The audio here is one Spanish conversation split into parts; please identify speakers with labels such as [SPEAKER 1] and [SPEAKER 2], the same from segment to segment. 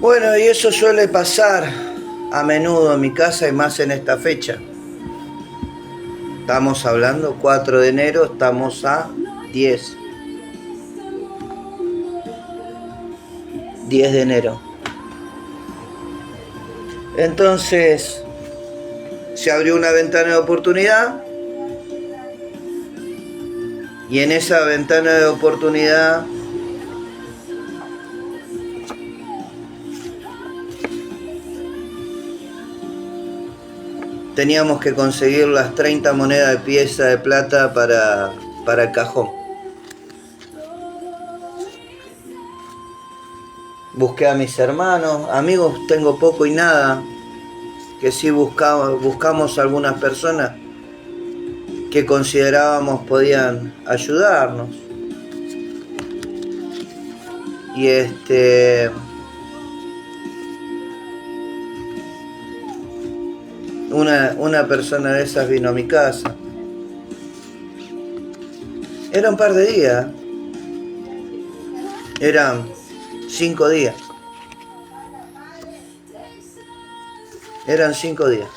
[SPEAKER 1] Bueno, y eso suele pasar a menudo en mi casa y más en esta fecha. Estamos hablando 4 de enero, estamos a 10 de enero. Entonces se abrió una ventana de oportunidad y en esa ventana de oportunidad teníamos que conseguir las 30 monedas de pieza de plata para el cajón. Busqué a mis hermanos, amigos tengo poco y nada, que sí buscamos algunas personas que considerábamos podían ayudarnos. Y una persona de esas vino a mi casa. Era un par de días. Eran 5 días. Eran 5 días.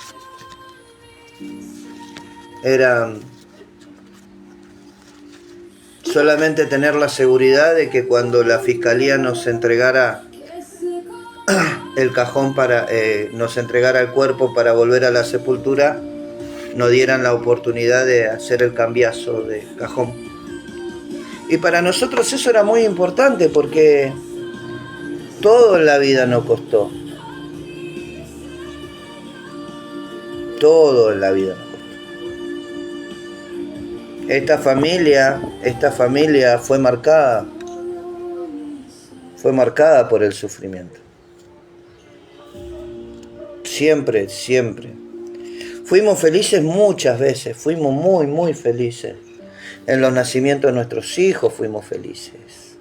[SPEAKER 1] Eran solamente tener la seguridad de que cuando la fiscalía nos entregara el cajón nos entregara el cuerpo para volver a la sepultura, nos dieran la oportunidad de hacer el cambiazo de cajón. Y para nosotros eso era muy importante porque todo en la vida nos costó. Todo en la vida nos costó. Esta familia fue marcada por el sufrimiento. Siempre. Fuimos felices muchas veces, fuimos muy felices. En los nacimientos de nuestros hijos fuimos felices.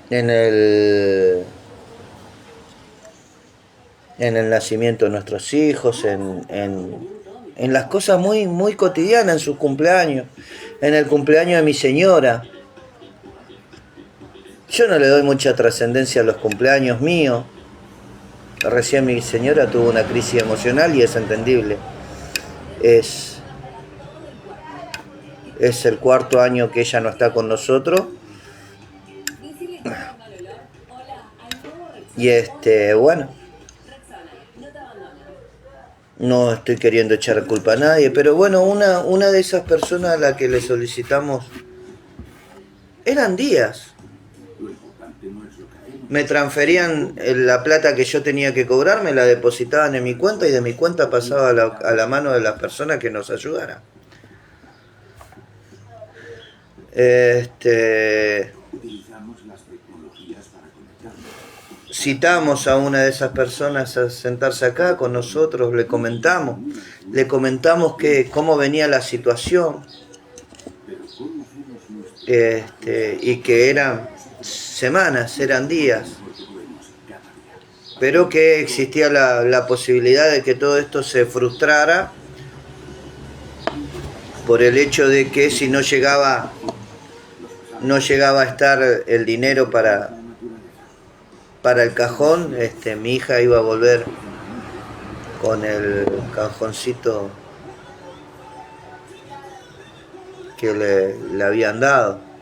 [SPEAKER 1] En el nacimiento de nuestros hijos, en las cosas muy cotidianas, en sus cumpleaños, en el cumpleaños de mi señora. Yo no le doy mucha trascendencia a los cumpleaños míos. Recién mi señora tuvo una crisis emocional y es entendible. Es el 4.º año que ella no está con nosotros. Y bueno, no estoy queriendo echar culpa a nadie, pero bueno, una de esas personas a la que le solicitamos eran días. Me transferían la plata que yo tenía que cobrar, me la depositaban en mi cuenta y de mi cuenta pasaba a la mano de las personas que nos ayudaran. Citamos a una de esas personas a sentarse acá con nosotros, le comentamos cómo venía la situación, y que eran semanas, eran días, pero que existía la posibilidad de que todo esto se frustrara por el hecho de que si no llegaba a estar el dinero para el cajón, mi hija iba a volver con el cajoncito que le habían dado.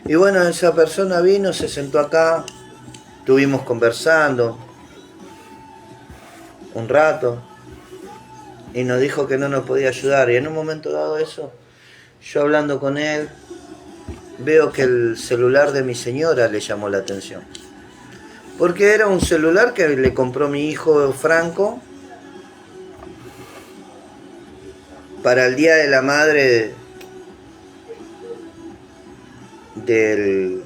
[SPEAKER 1] Y bueno, esa persona vino, se sentó acá, estuvimos conversando un rato y nos dijo que no nos podía ayudar. Y en un momento dado eso, yo hablando con él, veo que el celular de mi señora le llamó la atención. Porque era un celular que le compró mi hijo Franco para el Día de la Madre del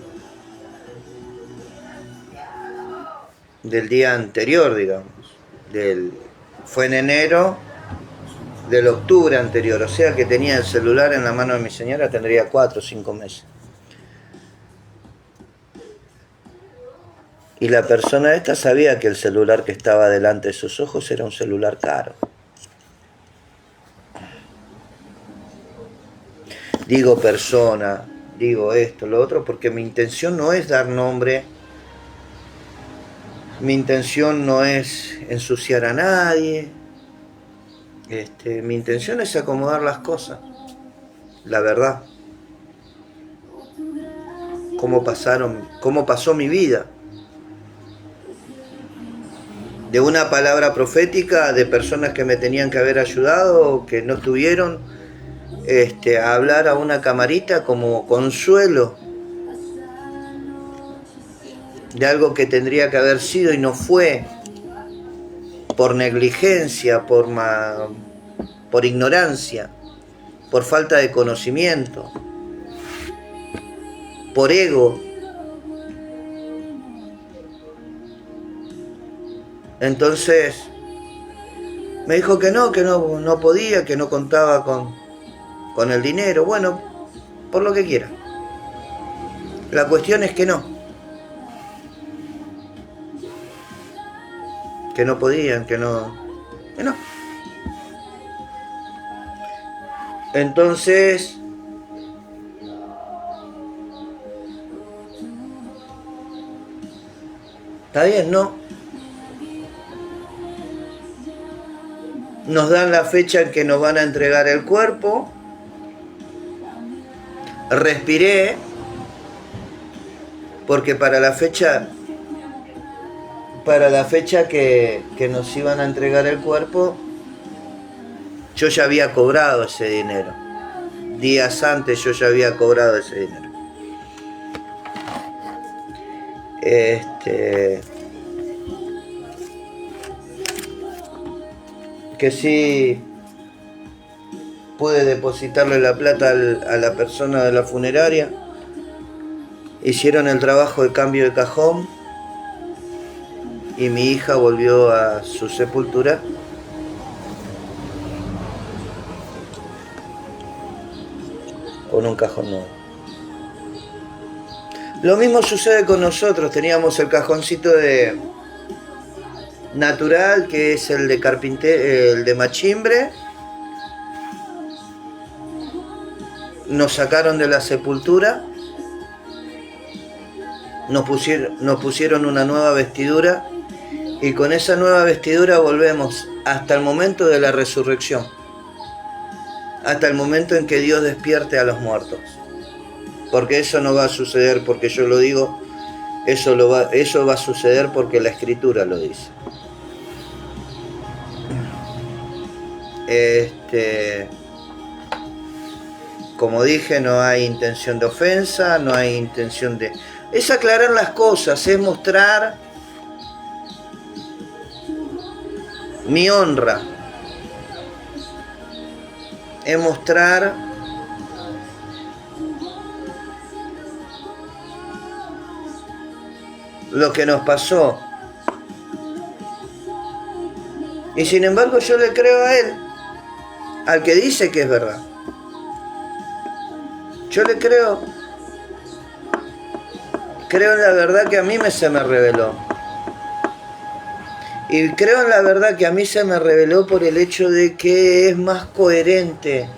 [SPEAKER 1] día anterior, digamos. Fue en enero del octubre anterior, o sea que tenía el celular en la mano de mi señora, tendría 4 o 5 meses. Y la persona esta sabía que el celular que estaba delante de sus ojos era un celular caro. digo persona, digo esto, lo otro, porque mi intención no es dar nombre, mi intención no es ensuciar a nadie, mi intención es acomodar las cosas, la verdad, cómo pasó mi vida. De una palabra profética de personas que me tenían que haber ayudado, que no estuvieron, a hablar a una camarita como consuelo de algo que tendría que haber sido y no fue, por negligencia, por ignorancia, por falta de conocimiento, por ego. Entonces me dijo que no podía, que no contaba con el dinero. Bueno, por lo que quiera. La cuestión es que no podían, que no. Entonces está bien, ¿no? Nos dan la fecha en que nos van a entregar el cuerpo. Respiré, porque para la fecha que nos iban a entregar el cuerpo, yo ya había cobrado ese dinero. Días antes yo ya había cobrado ese dinero. Que sí pude depositarle la plata a la persona de la funeraria. Hicieron el trabajo de cambio de cajón y mi hija volvió a su sepultura. Con un cajón nuevo. Lo mismo sucede con nosotros. Teníamos el cajoncito de natural, que es el de el de machimbre. Nos sacaron de la sepultura, nos pusieron una nueva vestidura, y con esa nueva vestidura volvemos hasta el momento de la resurrección, hasta el momento en que Dios despierte a los muertos. Porque eso no va a suceder porque yo lo digo, eso va a suceder porque la Escritura lo dice. Como dije, no hay intención de ofensa, no hay intención de... Es aclarar las cosas, es mostrar mi honra, es mostrar lo que nos pasó. Y sin embargo yo le creo a él, al que dice que es verdad. Yo le creo en la verdad que a mí se me reveló. Y creo en la verdad que a mí se me reveló por el hecho de que es más coherente.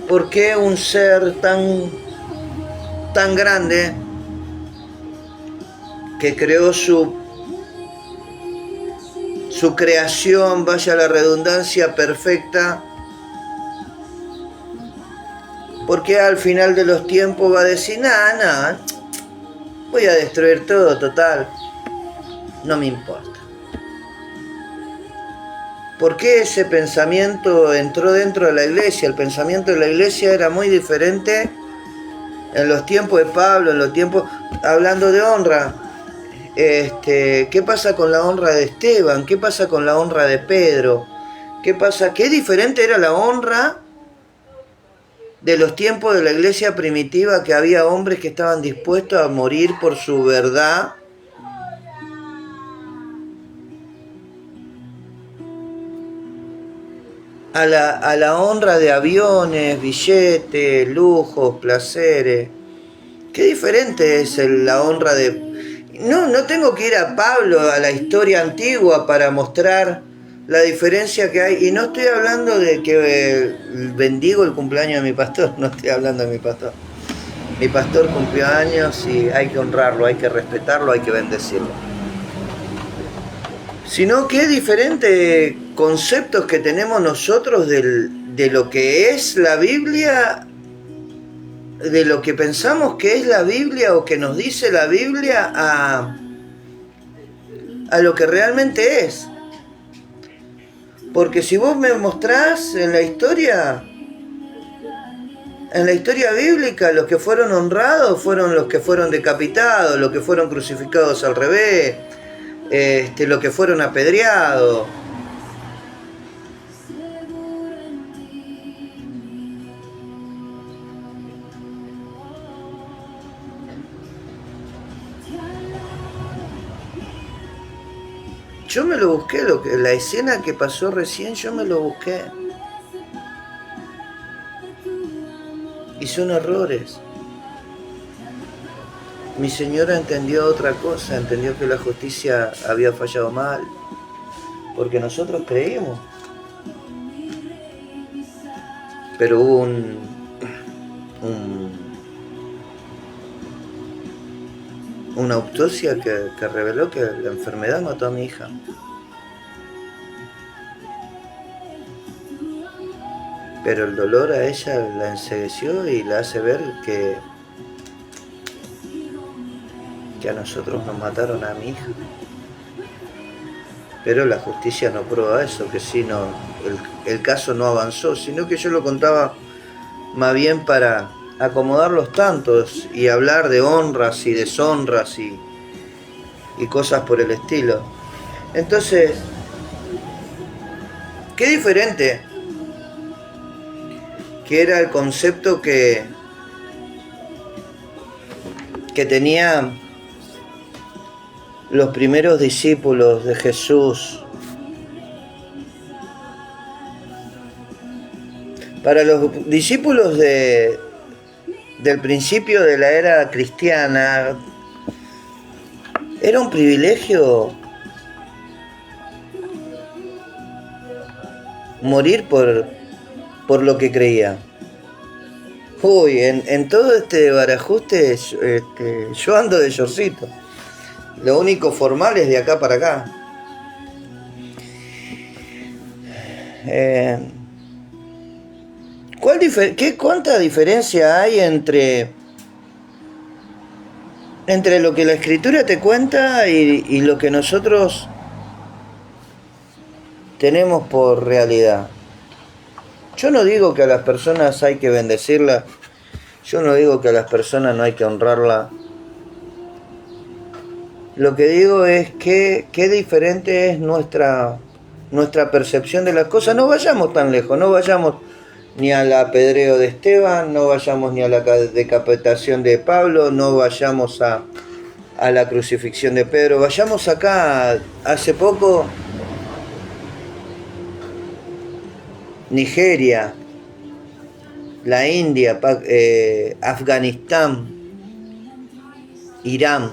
[SPEAKER 1] ¿Por qué un ser tan grande que creó su creación, vaya la redundancia, perfecta, porque al final de los tiempos va a decir, nada, voy a destruir todo, total, no me importa? ¿Por qué ese pensamiento entró dentro de la iglesia? El pensamiento de la iglesia era muy diferente en los tiempos de Pablo, en los tiempos, hablando de honra. ¿Qué pasa con la honra de Esteban? ¿Qué pasa con la honra de Pedro? ¿Qué pasa? ¿Qué diferente era la honra de los tiempos de la iglesia primitiva, que había hombres que estaban dispuestos a morir por su verdad? A la honra de aviones, billetes, lujos, placeres. Qué diferente es la honra de... No tengo que ir a Pablo, a la historia antigua, para mostrar la diferencia que hay. Y no estoy hablando de que bendigo el cumpleaños de mi pastor, no estoy hablando de mi pastor. Mi pastor cumplió años y hay que honrarlo, hay que respetarlo, hay que bendecirlo. Sino que diferentes conceptos que tenemos nosotros de lo que es la Biblia, de lo que pensamos que es la Biblia o que nos dice la Biblia a lo que realmente es. Porque si vos me mostrás en la historia bíblica, los que fueron honrados fueron los que fueron decapitados, los que fueron crucificados al revés, los que fueron apedreados. Yo me lo busqué, la escena que pasó recién, yo me lo busqué. Y son errores. Mi señora entendió otra cosa, entendió que la justicia había fallado mal, porque nosotros creímos. Pero hubo una autopsia que reveló que la enfermedad mató a mi hija. Pero el dolor a ella la encegueció y la hace ver que a nosotros nos mataron a mi hija. Pero la justicia no prueba eso, que si no, el caso no avanzó, sino que yo lo contaba más bien para acomodar los tantos y hablar de honras y deshonras y cosas por el estilo. Entonces, qué diferente que era el concepto que tenía los primeros discípulos de Jesús. Para los discípulos del principio de la era cristiana, era un privilegio morir por lo que creía. Uy, en todo este barajuste yo ando de shortcito. Lo único formal es de acá para acá. ¿Cuánta diferencia hay entre lo que la Escritura te cuenta y lo que nosotros tenemos por realidad? Yo no digo que a las personas hay que bendecirlas, yo no digo que a las personas no hay que honrarlas. Lo que digo es que qué diferente es nuestra percepción de las cosas. No vayamos tan lejos, no vayamos ni al apedreo de Esteban, no vayamos ni a la decapitación de Pablo, no vayamos a la crucifixión de Pedro. Vayamos acá, hace poco, Nigeria, la India, Afganistán, Irán.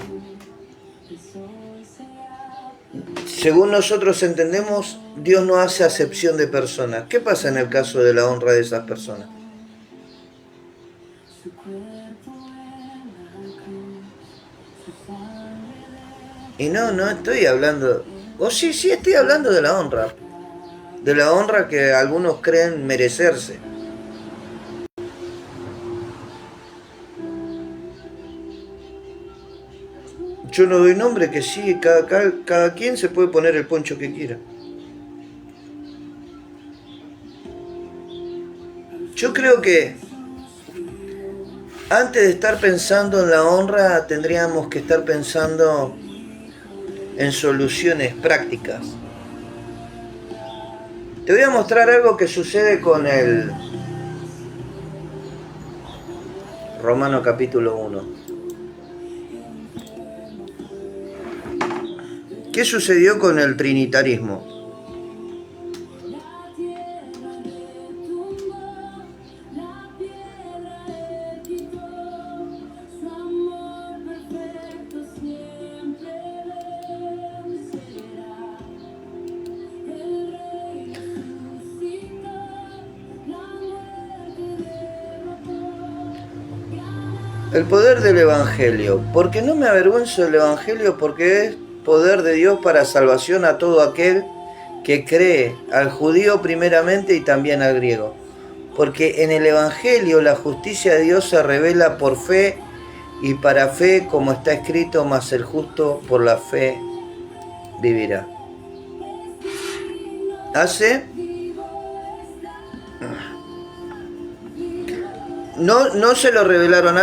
[SPEAKER 1] Según nosotros entendemos, Dios no hace acepción de personas. ¿Qué pasa en el caso de la honra de esas personas? Y no estoy hablando... sí, estoy hablando de la honra. De la honra que algunos creen merecerse. Yo no doy nombre, que sí, cada quien se puede poner el poncho que quiera. Yo creo que antes de estar pensando en la honra, tendríamos que estar pensando en soluciones prácticas. Te voy a mostrar algo que sucede con el Romano capítulo 1. ¿Qué sucedió con el trinitarismo? El poder del Evangelio. Porque no me avergüenzo del Evangelio, porque es poder de Dios para salvación a todo aquel que cree, al judío primeramente y también al griego. Porque en el Evangelio la justicia de Dios se revela por fe y para fe, como está escrito, mas el justo por la fe vivirá. No se lo revelaron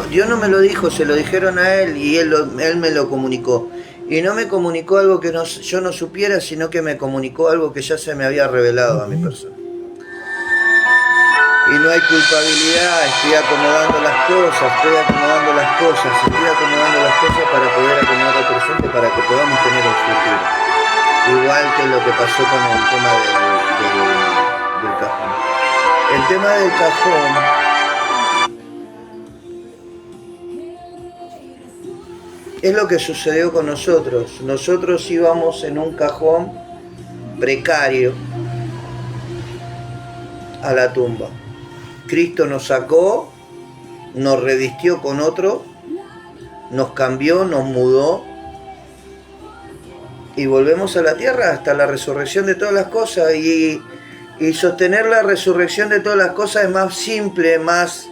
[SPEAKER 1] Dios no me lo dijo, se lo dijeron a él y él me lo comunicó. Y no me comunicó algo que yo no supiera, sino que me comunicó algo que ya se me había revelado a mi persona. Y no hay culpabilidad, estoy acomodando las cosas para poder acomodar el presente, para que podamos tener un futuro. Igual que lo que pasó con el tema del cajón. El tema del cajón es lo que sucedió con nosotros. Nosotros íbamos en un cajón precario a la tumba. Cristo nos sacó, nos revistió con otro, nos cambió, nos mudó y volvemos a la tierra hasta la resurrección de todas las cosas. Y sostener la resurrección de todas las cosas es más simple, más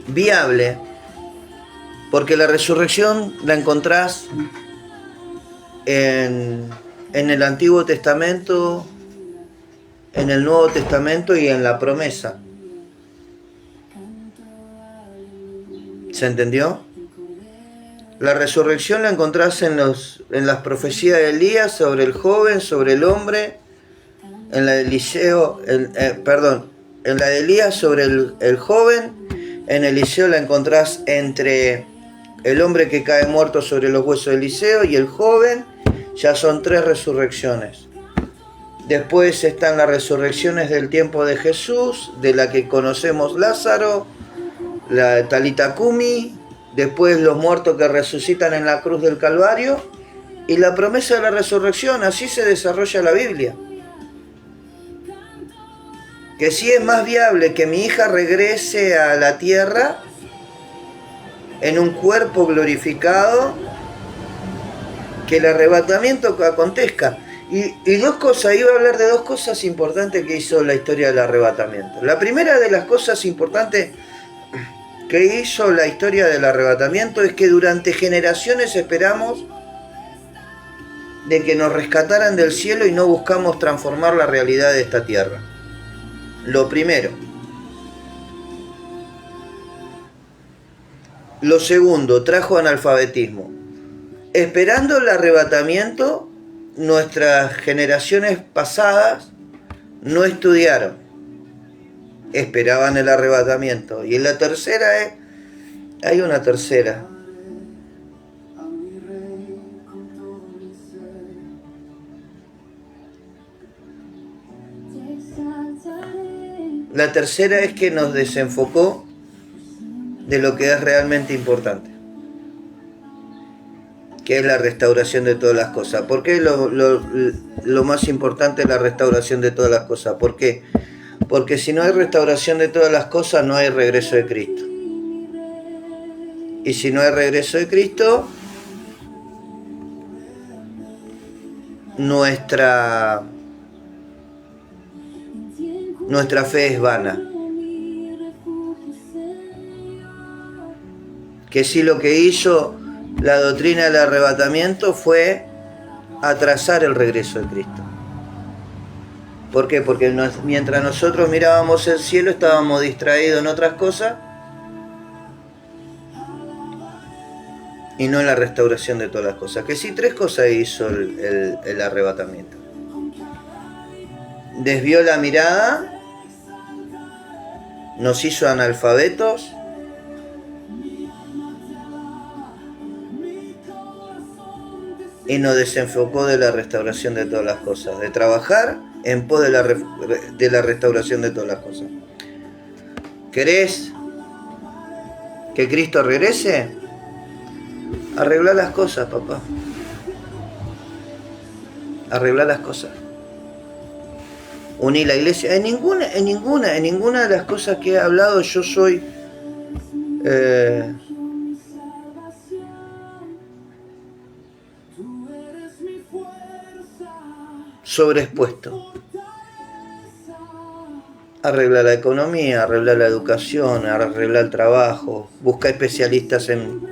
[SPEAKER 1] viable, porque la resurrección la encontrás en el Antiguo Testamento, en el Nuevo Testamento y en la promesa. ¿Se entendió? La resurrección la encontrás en las profecías de Elías sobre el joven, sobre el hombre, en la de Eliseo, en la de Elías sobre el joven, en Eliseo la encontrás entre el hombre que cae muerto sobre los huesos de Eliseo y el joven. Ya son 3 resurrecciones. Después están las resurrecciones del tiempo de Jesús, de la que conocemos Lázaro, la de Talita Cumi, después los muertos que resucitan en la cruz del Calvario y la promesa de la resurrección. Así se desarrolla la Biblia. Que sí es más viable que mi hija regrese a la tierra en un cuerpo glorificado, que el arrebatamiento acontezca. Y dos cosas, iba a hablar de 2 cosas importantes que hizo la historia del arrebatamiento. La primera de las cosas importantes que hizo la historia del arrebatamiento es que durante generaciones esperamos de que nos rescataran del cielo y no buscamos transformar la realidad de esta tierra. Lo primero. Lo segundo, trajo analfabetismo. Esperando el arrebatamiento, nuestras generaciones pasadas no estudiaron, esperaban el arrebatamiento. Y en la tercera hay una tercera. La tercera es que nos desenfocó de lo que es realmente importante, que es la restauración de todas las cosas. ¿Por qué lo más importante es la restauración de todas las cosas? ¿Por qué? Porque si no hay restauración de todas las cosas, no hay regreso de Cristo. Y si no hay regreso de Cristo, nuestra fe es vana. Que sí, lo que hizo la doctrina del arrebatamiento fue atrasar el regreso de Cristo. ¿Por qué? Porque mientras nosotros mirábamos el cielo, estábamos distraídos en otras cosas y no en la restauración de todas las cosas. Que sí, 3 cosas hizo el arrebatamiento. Desvió la mirada, nos hizo analfabetos, y nos desenfocó de la restauración de todas las cosas, de trabajar en pos de la restauración de todas las cosas. ¿Querés que Cristo regrese? Arregla las cosas, papá. Arregla las cosas. Uní la iglesia. En ninguna de las cosas que he hablado yo soy sobreexpuesto. Arregla la economía, arregla la educación, arregla el trabajo, busca especialistas en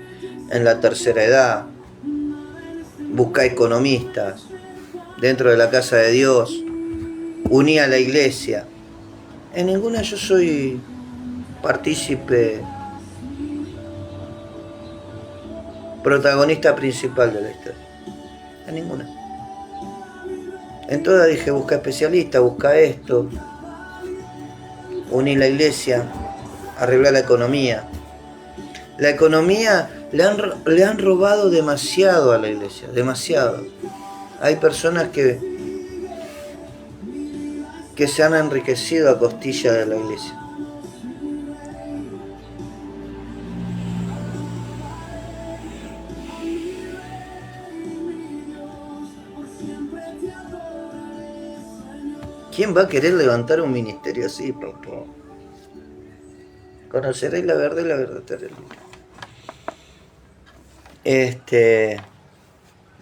[SPEAKER 1] la tercera edad, busca economistas dentro de la casa de Dios, uní a la iglesia. En ninguna yo soy partícipe, protagonista principal de la historia. En ninguna. En todas dije, busca especialistas, busca esto, uní la iglesia, arregla la economía. La economía le han robado demasiado a la iglesia, demasiado. Hay personas que se han enriquecido a costilla de la iglesia. ¿Quién va a querer levantar un ministerio así, papá? Conoceréis la verdad y la verdad te hará libre.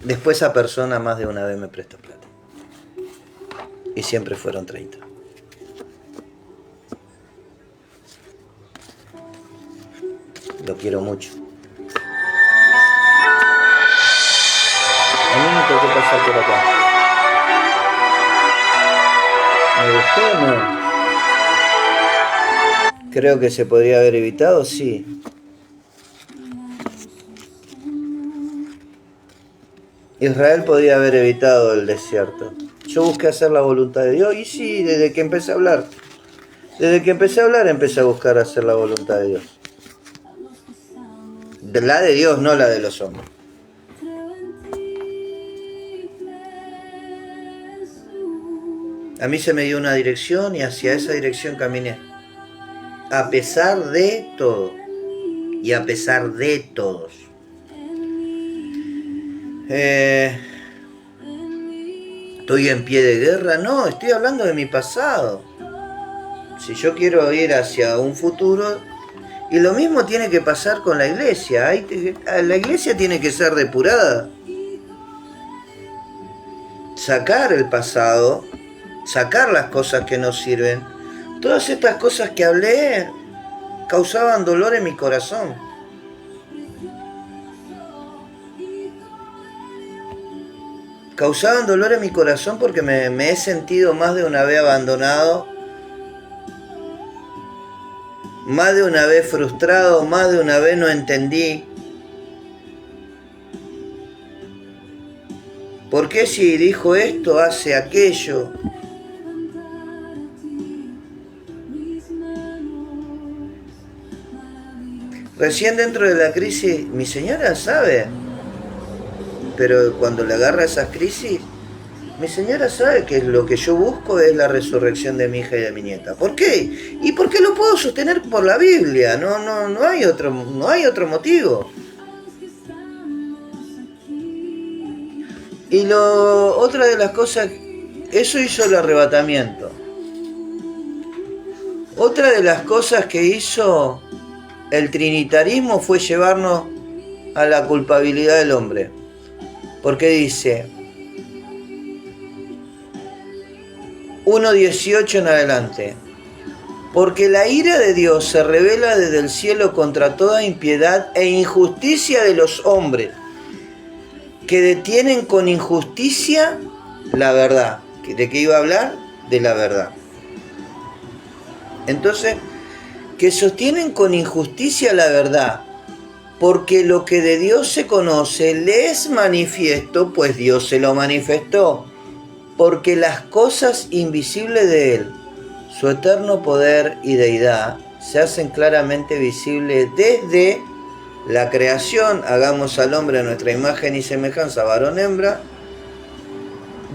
[SPEAKER 1] Después esa persona más de una vez me prestó plata. Y siempre fueron 30. Lo quiero mucho. A mí me tocó pasar por acá. ¿Me gustó o no? Creo que se podría haber evitado, sí. Israel podía haber evitado el desierto. Yo busqué hacer la voluntad de Dios y sí, desde que empecé a hablar. Desde que empecé a hablar empecé a buscar hacer la voluntad de Dios. La de Dios, no la de los hombres. A mí se me dio una dirección y hacia esa dirección caminé. A pesar de todo. Y a pesar de todos. ¿Estoy en pie de guerra? No, estoy hablando de mi pasado. Si yo quiero ir hacia un futuro, y lo mismo tiene que pasar con la iglesia. La iglesia tiene que ser depurada. Sacar el pasado, sacar las cosas que no sirven. Todas estas cosas que hablé causaban dolor en mi corazón. Causaban dolor en mi corazón porque me he sentido más de una vez abandonado, más de una vez frustrado, más de una vez no entendí. ¿Por qué si dijo esto hace aquello? Recién dentro de la crisis, mi señora sabe, pero cuando le agarra esas crisis, mi señora sabe que lo que yo busco es la resurrección de mi hija y de mi nieta. ¿Por qué? Y porque lo puedo sostener por la Biblia, no hay otro motivo. Y otra de las cosas, eso hizo el arrebatamiento. Otra de las cosas que hizo el trinitarismo fue llevarnos a la culpabilidad del hombre. Porque dice 1:18 en adelante. Porque la ira de Dios se revela desde el cielo contra toda impiedad e injusticia de los hombres, que detienen con injusticia la verdad. ¿De qué iba a hablar? De la verdad. Entonces, que sostienen con injusticia la verdad, porque lo que de Dios se conoce le es manifiesto, pues Dios se lo manifestó, porque las cosas invisibles de Él, su eterno poder y deidad, se hacen claramente visibles desde la creación. Hagamos al hombre a nuestra imagen y semejanza, varón hembra,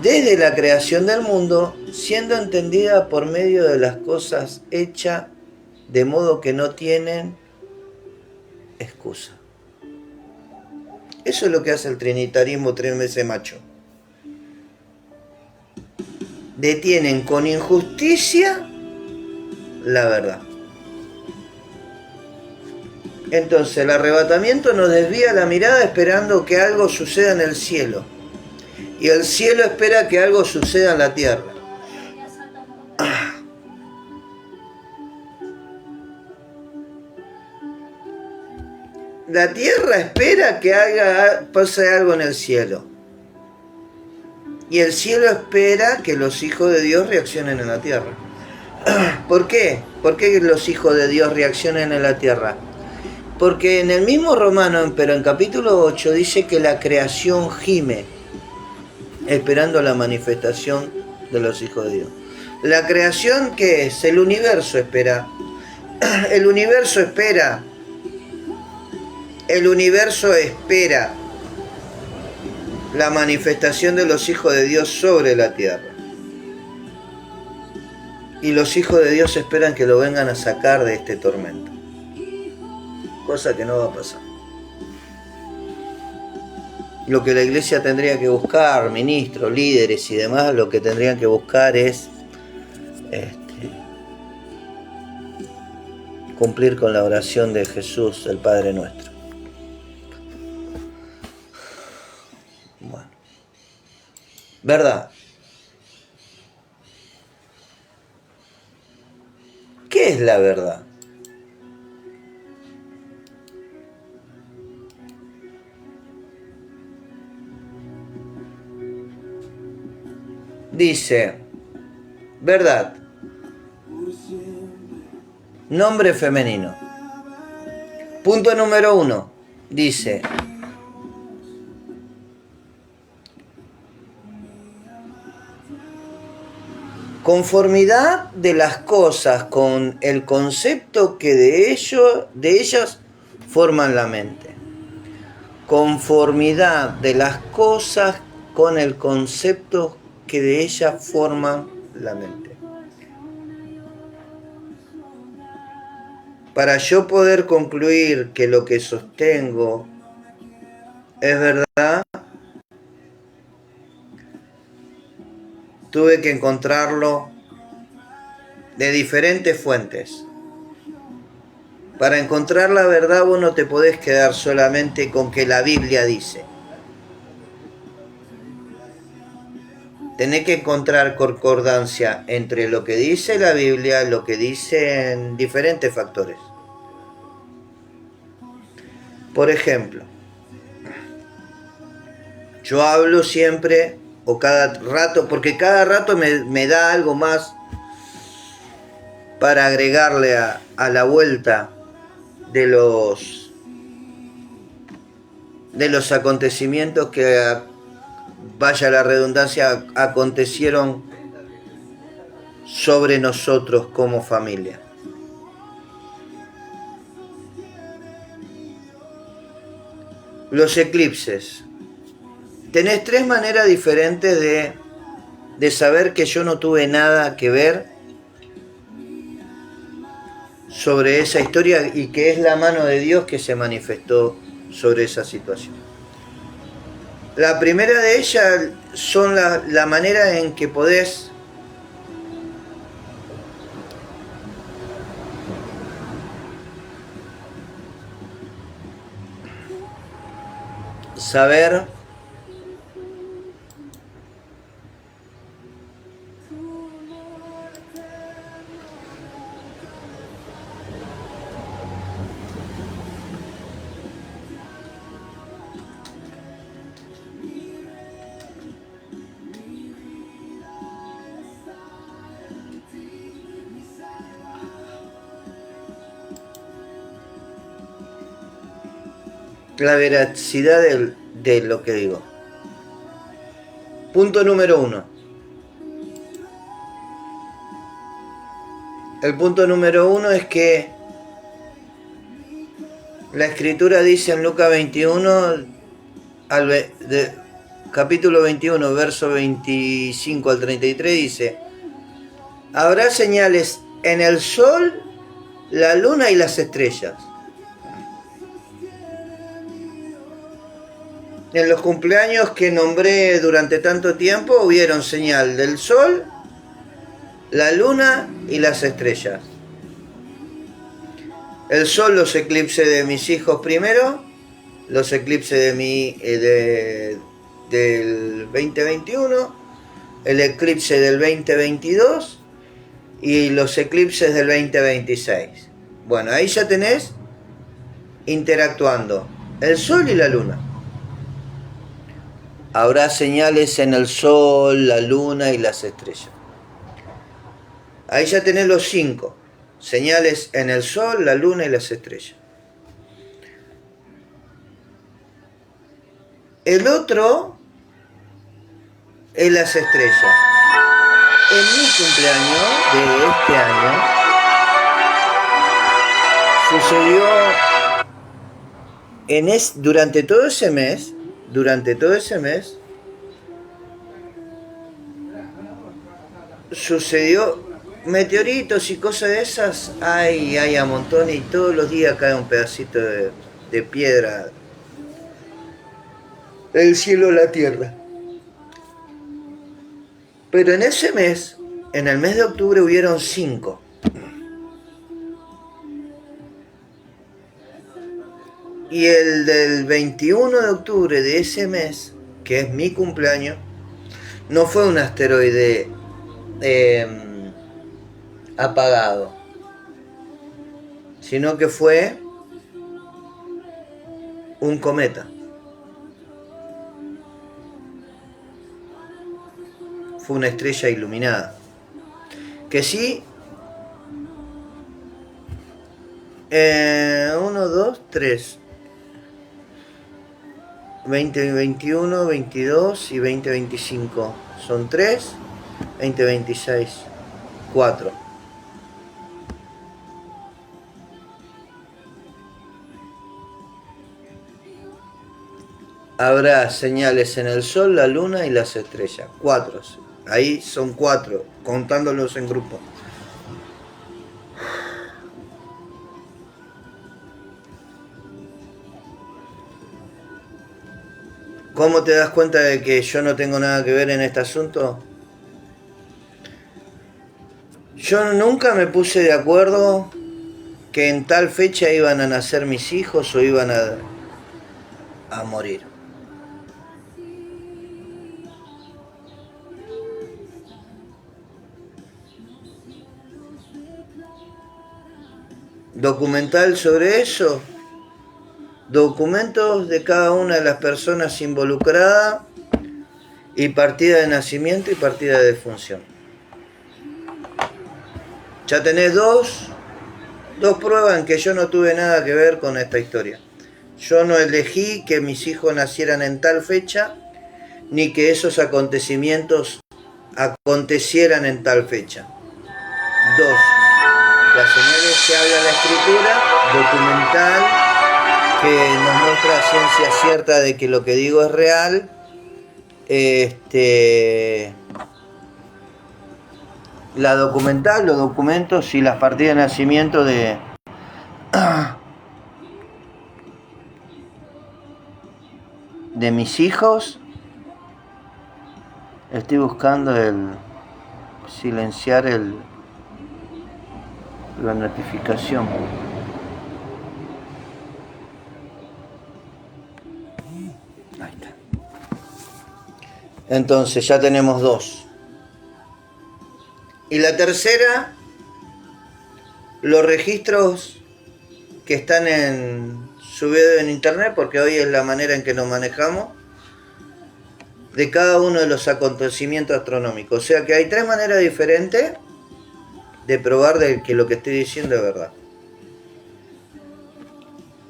[SPEAKER 1] desde la creación del mundo, siendo entendida por medio de las cosas hechas, de modo que no tienen excusa. Eso es lo que hace el trinitarismo 3 veces macho. detienen con injusticia la verdad. Entonces el arrebatamiento nos desvía la mirada esperando que algo suceda en el cielo. Y el cielo espera que algo suceda en la tierra. La tierra espera que pase algo en el cielo. Y el cielo espera que los hijos de Dios reaccionen en la tierra. ¿Por qué? ¿Por qué los hijos de Dios reaccionen en la tierra? Porque en el mismo Romano, pero en capítulo 8, dice que la creación gime, esperando la manifestación de los hijos de Dios. La creación, ¿qué es? El universo espera. El universo espera. El universo espera la manifestación de los hijos de Dios sobre la tierra. Y los hijos de Dios esperan que lo vengan a sacar de este tormento. Cosa que no va a pasar. Lo que la iglesia tendría que buscar, ministros, líderes y demás, lo que tendrían que buscar es cumplir con la oración de Jesús, el Padre Nuestro. Bueno. ¿Verdad? ¿Qué es la verdad? Dice, verdad, nombre femenino. Punto número 1, dice, conformidad de las cosas con el concepto que de ellas forman la mente. Conformidad de las cosas con el concepto que de ellas forman la mente. Para yo poder concluir que lo que sostengo es verdad, tuve que encontrarlo de diferentes fuentes. Para encontrar la verdad vos no te podés quedar solamente con que la Biblia dice. Tenés que encontrar concordancia entre lo que dice la Biblia, lo que dicen diferentes factores. Por ejemplo, yo hablo siempre, o cada rato, porque cada rato me da algo más para agregarle a la vuelta de los acontecimientos que, vaya la redundancia, acontecieron sobre nosotros como familia. Los eclipses. Tenés 3 maneras diferentes de saber que yo no tuve nada que ver sobre esa historia y que es la mano de Dios que se manifestó sobre esa situación. La primera de ellas son la manera en que podés saber la veracidad de lo que digo. Punto número 1. El punto número 1 es que la Escritura dice en Lucas 21, capítulo 21, verso 25 al 33, dice: habrá señales en el sol, la luna y las estrellas. En los cumpleaños que nombré durante tanto tiempo hubieron señal del sol, la luna y las estrellas. El sol, los eclipses de mis hijos primero, los eclipses del 2021, el eclipse del 2022 y los eclipses del 2026. Bueno, ahí ya tenés interactuando el sol y la luna. Habrá señales en el sol, la luna y las estrellas. Ahí ya tenés los 5. Señales en el sol, la luna y las estrellas. El otro es las estrellas. En mi cumpleaños de este año sucedió durante todo ese mes, sucedió meteoritos y cosas de esas, hay a montones, y todos los días cae un pedacito de piedra del cielo a la tierra. Pero en ese mes, en el mes de octubre, hubieron 5. Y el del 21 de octubre de ese mes, que es mi cumpleaños, no fue un asteroide apagado, sino que fue un cometa. Fue una estrella iluminada. Que sí, 1, 2, 3, 2021, 22 y 2025. Son 3, 2026, 4. Habrá señales en el sol, la luna y las estrellas. 4. Ahí son 4, contándolos en grupo. ¿Cómo te das cuenta de que yo no tengo nada que ver en este asunto? Yo nunca me puse de acuerdo que en tal fecha iban a nacer mis hijos o iban a morir. Documental sobre eso, documentos de cada una de las personas involucradas y partida de nacimiento y partida de defunción. Ya tenés dos pruebas en que yo no tuve nada que ver con esta historia. Yo no elegí que mis hijos nacieran en tal fecha, ni que esos acontecimientos acontecieran en tal fecha. 2. Las señales que habla la escritura documental, que nos muestra a ciencia cierta de que lo que digo es real. La documental, los documentos y las partidas de nacimiento de mis hijos. Estoy buscando silenciar la notificación. Ahí está. Entonces ya tenemos 2. Y la tercera, los registros que están subidos en internet, porque hoy es la manera en que nos manejamos, de cada uno de los acontecimientos astronómicos. O sea que hay 3 maneras diferentes de probar de que lo que estoy diciendo es verdad.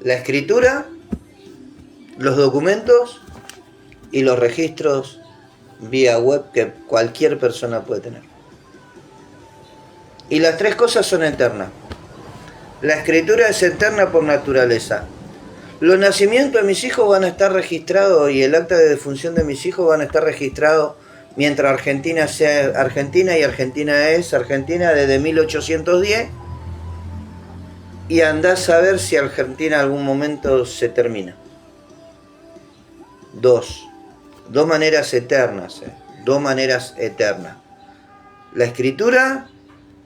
[SPEAKER 1] La escritura, los documentos y los registros vía web que cualquier persona puede tener. Y las 3 cosas son eternas. La escritura es eterna por naturaleza. Los nacimientos de mis hijos van a estar registrados y el acta de defunción de mis hijos van a estar registrados mientras Argentina sea Argentina, y Argentina es Argentina desde 1810. Y andás a ver si Argentina en algún momento se termina. 2 maneras eternas. 2 maneras eternas. La escritura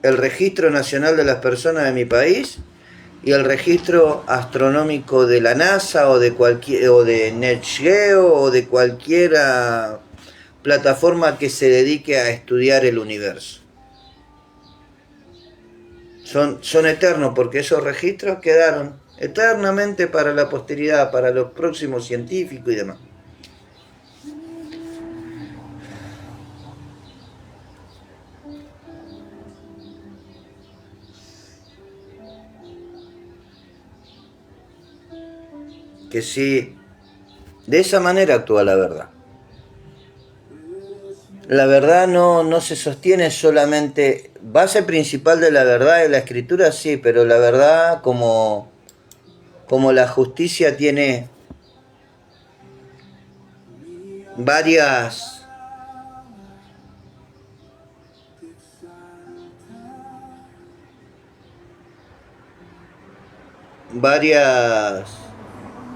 [SPEAKER 1] el Registro Nacional de las Personas de mi país y el registro astronómico de la NASA o de NetGeo o de cualquiera plataforma que se dedique a estudiar el universo. Son eternos porque esos registros quedaron eternamente para la posteridad, para los próximos científicos y demás. Que sí, de esa manera actúa la verdad. La verdad no se sostiene solamente, base principal de la verdad es la escritura, sí, pero la verdad como la justicia tiene varias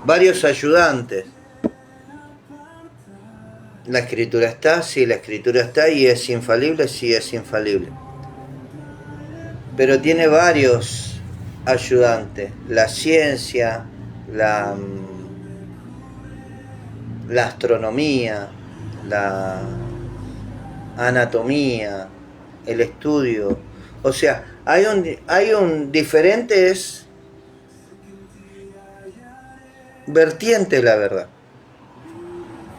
[SPEAKER 1] varios ayudantes. La escritura está, sí, la escritura está y es infalible, sí, es infalible. Pero tiene varios ayudantes. La ciencia, la astronomía, la anatomía, el estudio. O sea, hay diferentes vertientes de la verdad.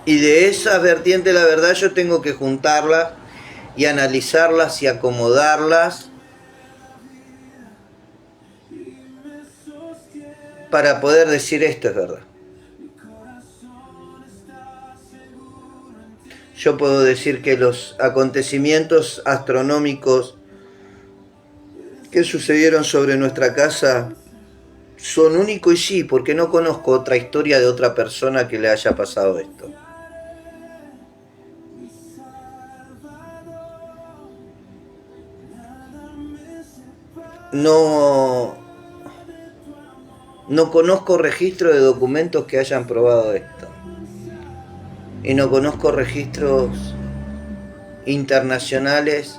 [SPEAKER 1] Y de esas vertientes de la verdad yo tengo que juntarlas y analizarlas y acomodarlas para poder decir esto es verdad. Yo puedo decir que los acontecimientos astronómicos que sucedieron sobre nuestra casa son únicos y sí, porque no conozco otra historia de otra persona que le haya pasado esto. No conozco registro de documentos que hayan probado esto. Y no conozco registros internacionales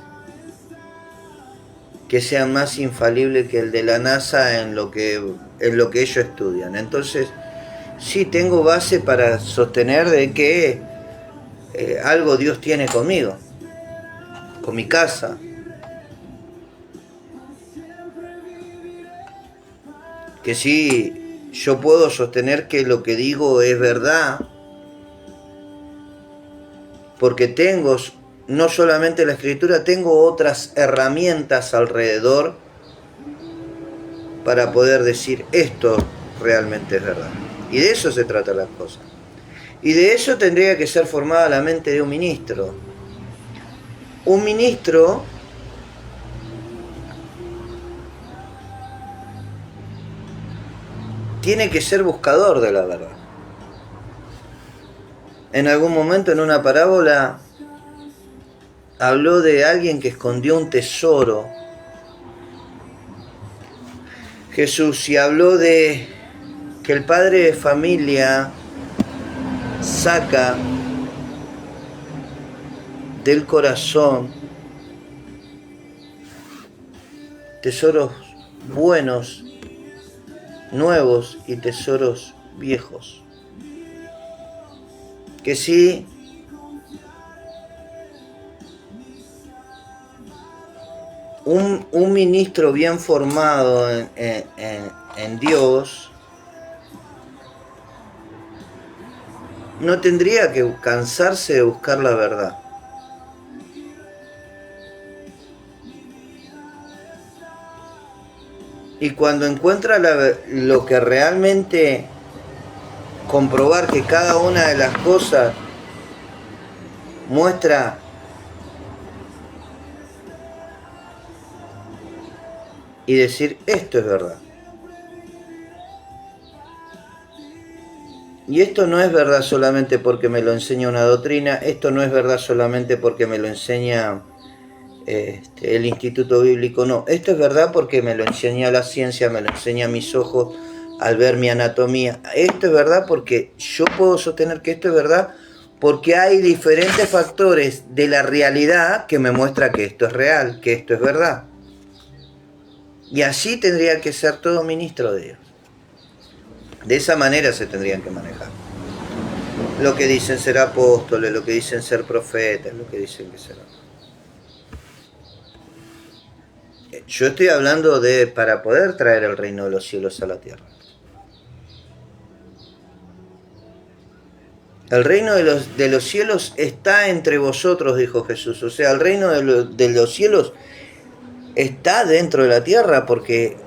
[SPEAKER 1] que sean más infalibles que el de la NASA en lo que ellos estudian. Entonces, sí tengo base para sostener de que algo Dios tiene conmigo, con mi casa. Que sí, yo puedo sostener que lo que digo es verdad, porque tengo, no solamente la escritura, tengo otras herramientas alrededor para poder decir esto realmente es verdad. Y de eso se trata las cosas. Y de eso tendría que ser formada la mente de un ministro. Un ministro tiene que ser buscador de la verdad. En algún momento en una parábola habló de alguien que escondió un tesoro. Jesús, y habló de que el padre de familia saca del corazón tesoros buenos, nuevos y tesoros viejos. Que sí, un ministro bien formado en Dios no tendría que cansarse de buscar la verdad. Y cuando encuentra lo que realmente comprobar que cada una de las cosas muestra y decir esto es verdad. Y esto no es verdad solamente porque me lo enseña una doctrina, esto no es verdad solamente porque me lo enseña el Instituto Bíblico, no. Esto es verdad porque me lo enseña la ciencia, me lo enseña mis ojos al ver mi anatomía. Esto es verdad porque yo puedo sostener que esto es verdad porque hay diferentes factores de la realidad que me muestra que esto es real, que esto es verdad. Y así tendría que ser todo ministro de Dios. De esa manera se tendrían que manejar. Lo que dicen ser apóstoles, lo que dicen ser profetas, lo que dicen que serán. Yo estoy hablando de para poder traer el reino de los cielos a la tierra. El reino de los cielos está entre vosotros, dijo Jesús. O sea, el reino de los cielos está dentro de la tierra porque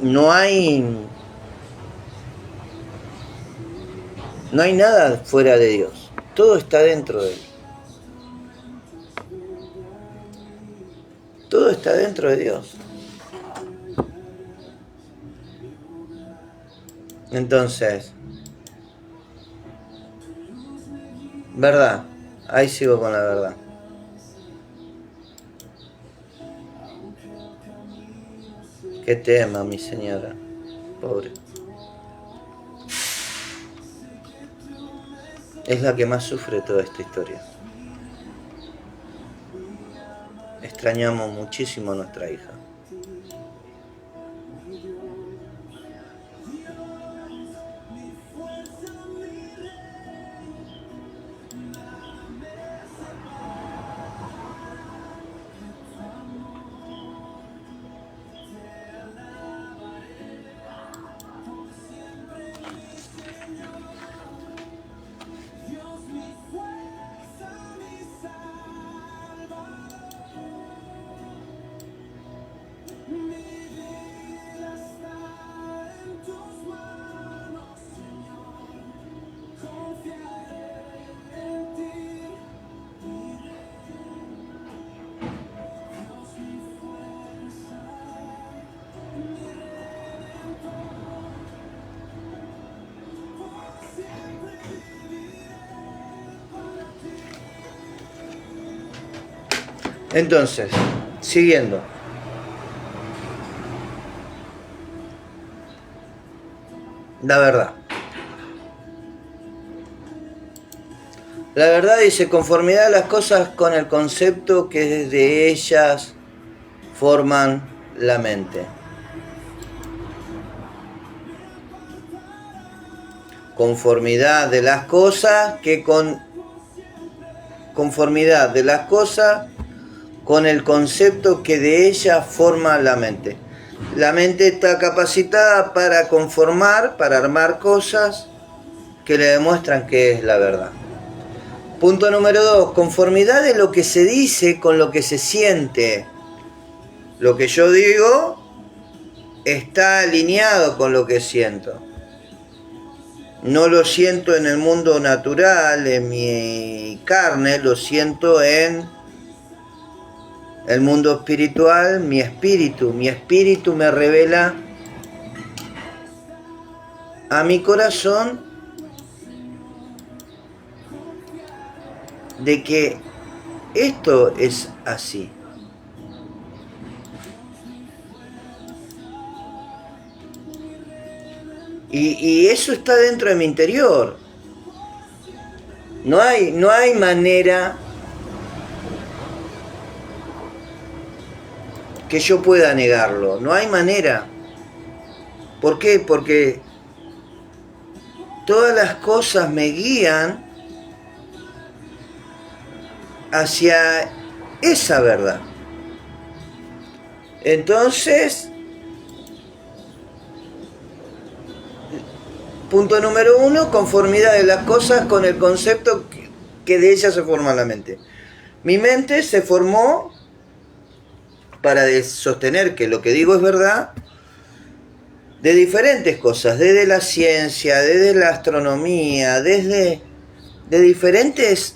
[SPEAKER 1] no hay nada fuera de Dios. Todo está dentro de Él. Todo está dentro de Dios. Entonces, verdad. Ahí sigo con la verdad. Qué tema, mi señora. Pobre. Es la que más sufre toda esta historia. Extrañamos muchísimo a nuestra hija. Entonces, siguiendo. La verdad. La verdad dice conformidad a las cosas con el concepto que desde ellas forman la mente. Conformidad de las cosas conformidad de las cosas con el concepto que de ella forma la mente. La mente está capacitada para conformar, para armar cosas que le demuestran que es la verdad. Punto número 2, conformidad de lo que se dice con lo que se siente. Lo que yo digo está alineado con lo que siento. No lo siento en el mundo natural, en mi carne, lo siento en el mundo espiritual, mi espíritu me revela a mi corazón de que esto es así. Y eso está dentro de mi interior. No hay manera que yo pueda negarlo. No hay manera. ¿Por qué? Porque todas las cosas me guían hacia esa verdad. Entonces, punto número 1, conformidad de las cosas con el concepto que de ellas se forma la mente. Mi mente se formó para sostener que lo que digo es verdad, de diferentes cosas, desde la ciencia, desde la astronomía, de diferentes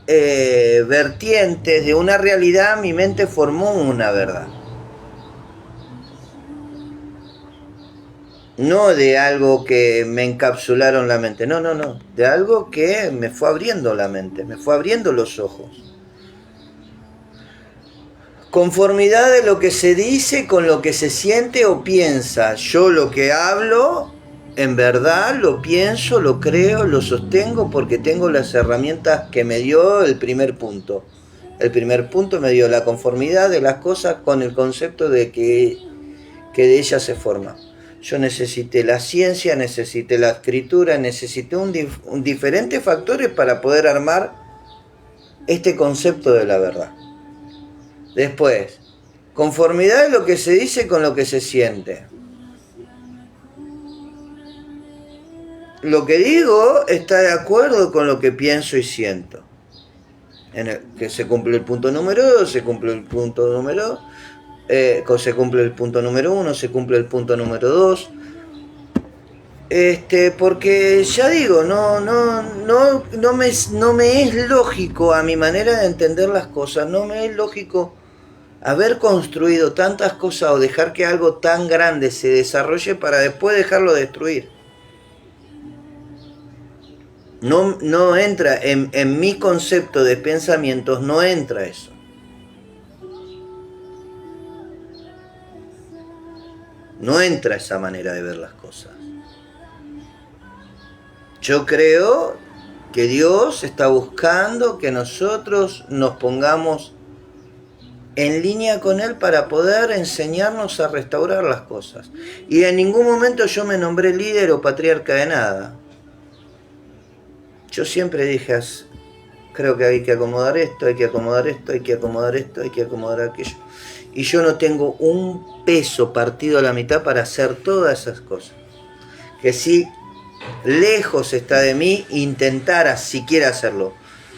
[SPEAKER 1] vertientes de una realidad. Mi mente formó una verdad. No de algo que me encapsularon la mente, no, de algo que me fue abriendo la mente, me fue abriendo los ojos. Conformidad de lo que se dice con lo que se siente o piensa. Yo lo que hablo, en verdad, lo pienso, lo creo, lo sostengo porque tengo las herramientas que me dio el primer punto. El primer punto me dio la conformidad de las cosas con el concepto de que de ellas se forma. Yo necesité la ciencia, necesité la escritura, necesité diferentes factores para poder armar este concepto de la verdad. Después, conformidad es lo que se dice con lo que se siente. Lo que digo está de acuerdo con lo que pienso y siento. Que se cumple el punto número 2, se cumple el punto número 2, se cumple el punto número 1, se cumple el punto número 2. Porque ya digo, no me es lógico a mi manera de entender las cosas, no me es lógico haber construido tantas cosas o dejar que algo tan grande se desarrolle para después dejarlo destruir. No entra en mi concepto de pensamientos, no entra eso. No entra esa manera de ver las cosas. Yo creo que Dios está buscando que nosotros nos pongamos en línea con Él para poder enseñarnos a restaurar las cosas. Y en ningún momento yo me nombré líder o patriarca de nada. Yo siempre dije, creo que hay que acomodar esto, hay que acomodar esto, hay que acomodar esto, hay que acomodar aquello. Y yo no tengo un peso partido a la mitad para hacer todas esas cosas. Que si lejos está de mí intentar siquiera hacerlo.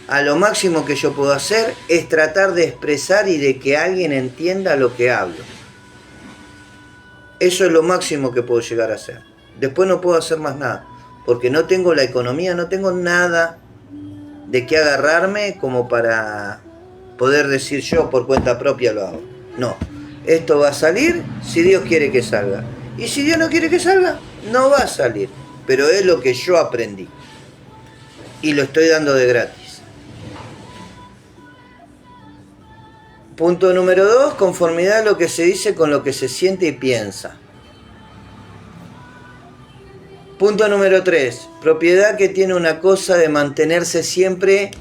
[SPEAKER 1] A lo máximo que yo puedo hacer es tratar de expresar y de que alguien entienda lo que hablo. Eso es lo máximo que puedo llegar a hacer. Después no puedo hacer más nada. Porque no tengo la economía, no tengo nada de qué agarrarme como para poder decir yo por cuenta propia lo hago. No, esto va a salir si Dios quiere que salga. Y si Dios no quiere que salga, no va a salir. Pero es lo que yo aprendí. Y lo estoy dando de gratis. Punto número 2, conformidad a lo que se dice con lo que se siente y piensa. Punto número 3, propiedad que tiene una cosa de mantenerse siempre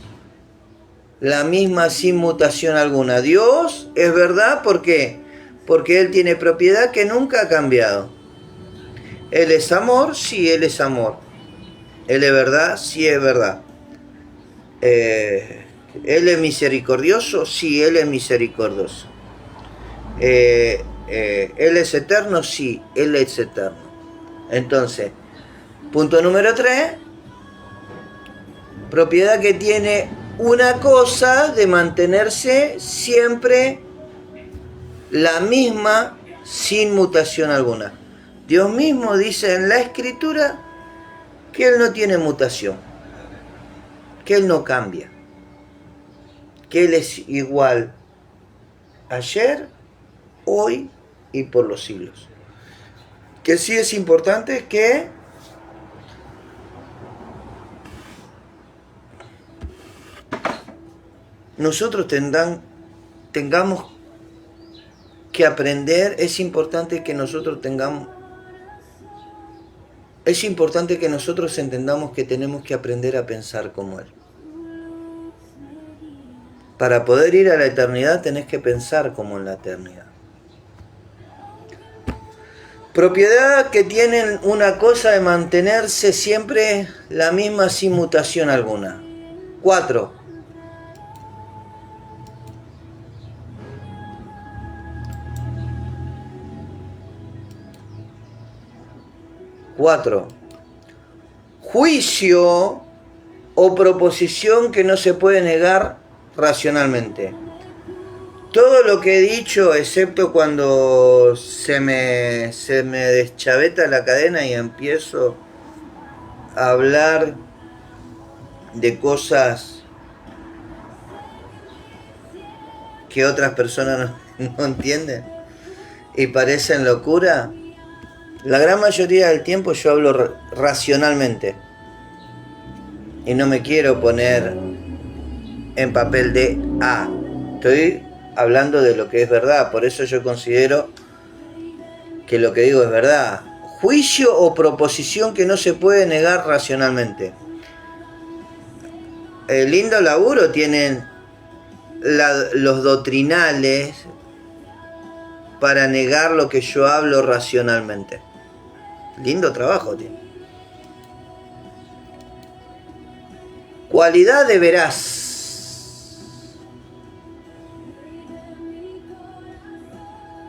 [SPEAKER 1] la misma sin mutación alguna. Dios es verdad, ¿por qué? Porque Él tiene propiedad que nunca ha cambiado. Él es amor, sí, Él es amor. Él es verdad, sí es verdad. Él es misericordioso, sí, Él es misericordioso. Él es eterno, sí, Él es eterno. Entonces, punto número 3, propiedad que tiene una cosa de mantenerse siempre la misma sin mutación alguna. Dios mismo dice en la Escritura que Él no tiene mutación, que Él no cambia, que Él es igual ayer, hoy y por los siglos. Que sí es importante que nosotros tengamos que aprender, es importante que nosotros entendamos que tenemos que aprender a pensar como Él. Para poder ir a la eternidad tenés que pensar como en la eternidad. Propiedad que tienen una cosa de mantenerse siempre la misma sin mutación alguna. 4. Juicio o proposición que no se puede negar racionalmente. Todo lo que he dicho, excepto cuando se me deschaveta la cadena y empiezo a hablar de cosas que otras personas no entienden y parecen locura, la gran mayoría del tiempo yo hablo racionalmente y no me quiero poner en papel de estoy hablando de lo que es verdad, por eso yo considero que lo que digo es verdad. Juicio o proposición que no se puede negar racionalmente. Lindo laburo tienen los doctrinales para negar lo que yo hablo racionalmente. Lindo trabajo tiene. Cualidad de veraz.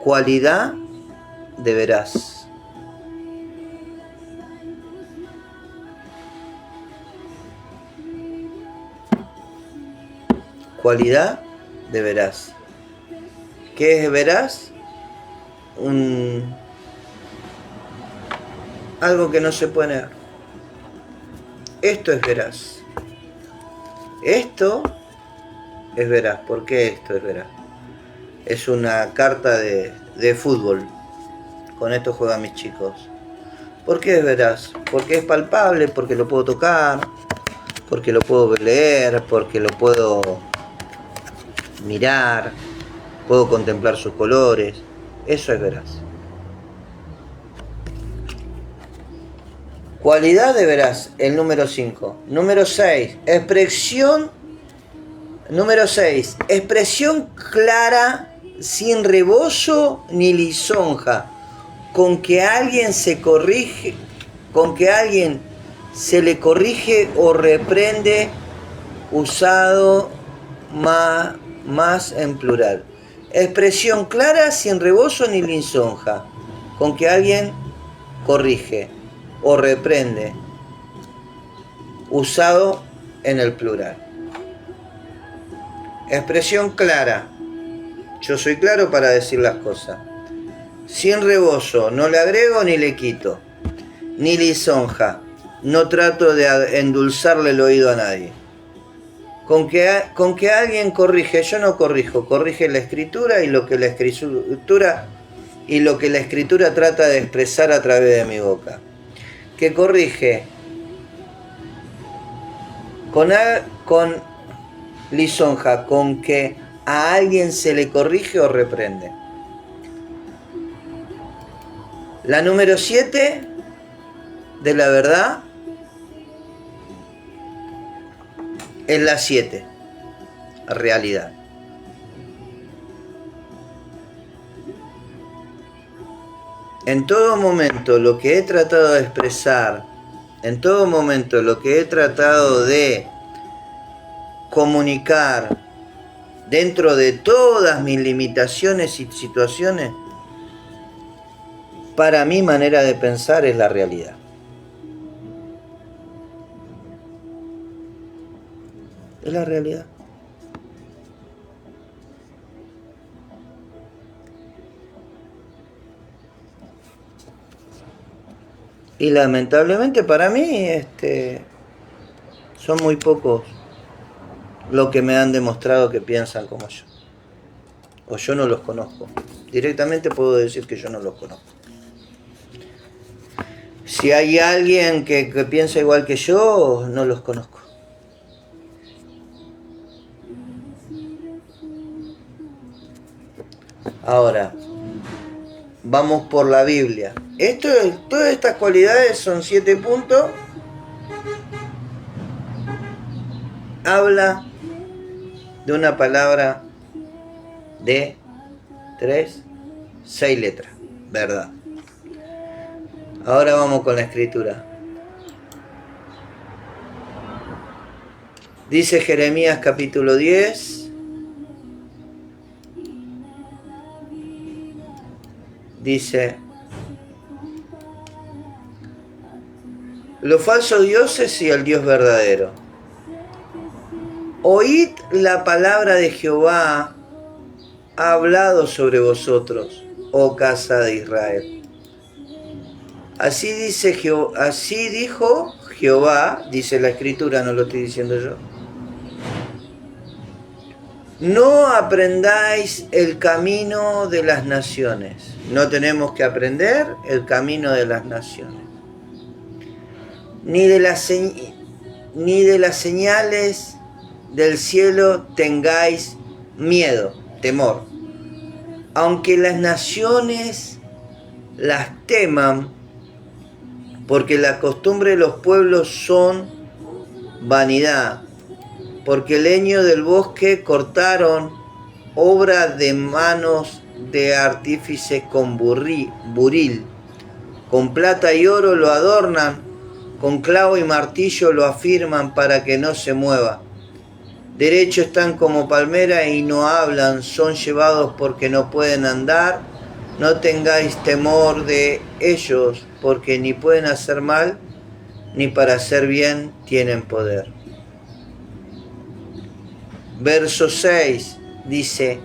[SPEAKER 1] Cualidad de veraz. Cualidad de veraz. ¿Qué es veraz? Algo que no se puede negar. Esto es veraz. Esto es veraz. ¿Por qué esto es veraz? Es una carta de fútbol. Con esto juegan mis chicos. ¿Por qué es veraz? Porque es palpable, porque lo puedo tocar, porque lo puedo leer, porque lo puedo mirar, puedo contemplar sus colores. Eso es veraz. Cualidad de veraz, el número 5. Número 6, expresión. Número 6, expresión clara, sin rebozo ni lisonja, con que alguien se corrige, con que alguien se le corrige o reprende, usado más en plural. Expresión clara, sin rebozo ni lisonja, con que alguien corrige o reprende, usado en el plural. Expresión clara. Yo soy claro para decir las cosas. Sin rebozo, no le agrego ni le quito. Ni lisonja. No trato de endulzarle el oído a nadie. Con que alguien corrige, yo no corrijo, corrige la escritura y lo que la escritura trata de expresar a través de mi boca. Que corrige con lisonja, con que a alguien se le corrige o reprende. La número 7 de la verdad es la 7, realidad. En todo momento lo que he tratado de expresar, en todo momento lo que he tratado de comunicar dentro de todas mis limitaciones y situaciones, para mi manera de pensar es la realidad. Es la realidad. Y lamentablemente para mí son muy pocos los que me han demostrado que piensan como yo. O yo no los conozco. Directamente puedo decir que yo no los conozco. Si hay alguien que piensa igual que yo, no los conozco. Ahora, vamos por la Biblia. Todas estas cualidades son 7 puntos. Habla de una palabra de 6 letras. Verdad. Ahora vamos con la escritura. Dice Jeremías capítulo 10. Dice: los falsos dioses y el Dios verdadero. Oíd la palabra de Jehová, ha hablado sobre vosotros, oh casa de Israel. Así dijo Jehová, dice la escritura, no lo estoy diciendo yo. No aprendáis el camino de las naciones. No tenemos que aprender el camino de las naciones. Ni de las señales del cielo tengáis miedo, temor. Aunque las naciones las teman, porque la costumbre de los pueblos son vanidad. porque el leño del bosque cortaron, obra de manos de artífice con buril. Con plata y oro lo adornan, con clavo y martillo lo afirman para que no se mueva. Derecho están como palmera y no hablan, son llevados porque no pueden andar. No tengáis temor de ellos, porque ni pueden hacer mal, ni para hacer bien tienen poder. Verso 6 dice: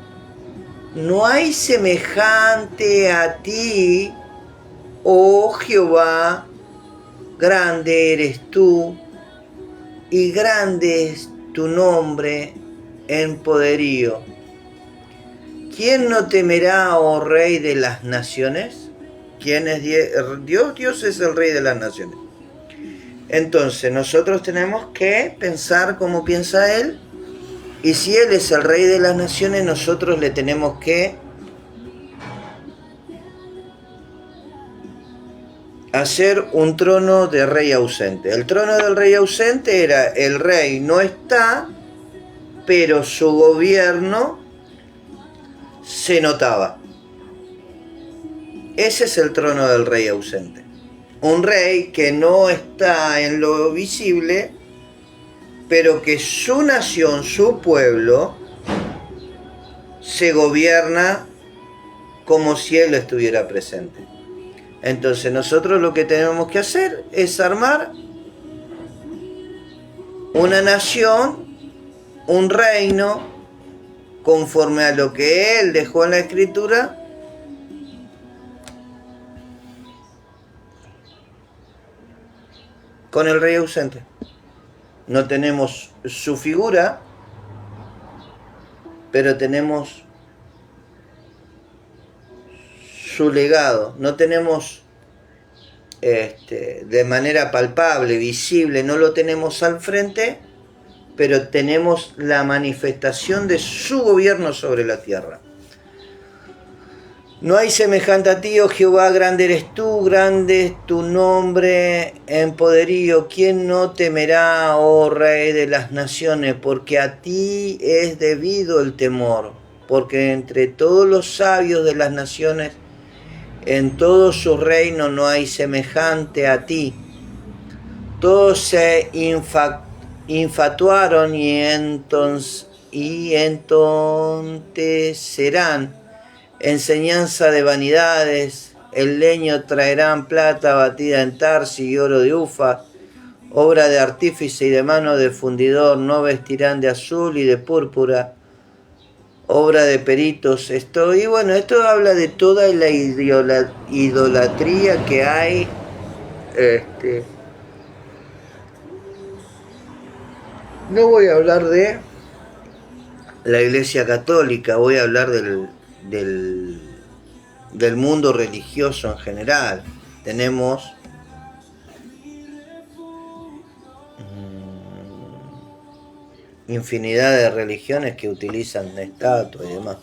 [SPEAKER 1] no hay semejante a ti, oh Jehová, grande eres tú, y grande es tu nombre en poderío. ¿Quién no temerá, oh Rey de las naciones? ¿Quién es Dios? Dios es el Rey de las naciones. Entonces nosotros tenemos que pensar como piensa Él, y si Él es el Rey de las naciones, nosotros le tenemos que hacer un trono de rey ausente. El trono del rey ausente era: el rey no está, pero su gobierno se notaba. Ese es el trono del rey ausente. Un rey que no está en lo visible, pero que su nación, su pueblo, se gobierna como si él estuviera presente. Entonces nosotros lo que tenemos que hacer es armar una nación, un reino, conforme a lo que Él dejó en la Escritura, con el rey ausente. No tenemos su figura, pero tenemos su legado. No tenemos de manera palpable, visible, no lo tenemos al frente, pero tenemos la manifestación de su gobierno sobre la tierra. No hay semejante a ti, oh Jehová, grande eres tú, grande es tu nombre en poderío. ¿Quién no temerá, oh Rey de las naciones? Porque a ti es debido el temor, porque entre todos los sabios de las naciones, en todo su reino no hay semejante a ti. Todos se infatuaron y entonces enseñanza de vanidades. El leño traerán plata batida en Tarsis y oro de Ufa, obra de artífice y de mano de fundidor. No vestirán de azul y de púrpura, obra de peritos. Y bueno, esto habla de toda la idolatría que hay. No voy a hablar de la Iglesia Católica, voy a hablar del mundo religioso en general. Tenemos infinidad de religiones que utilizan estatuas y demás.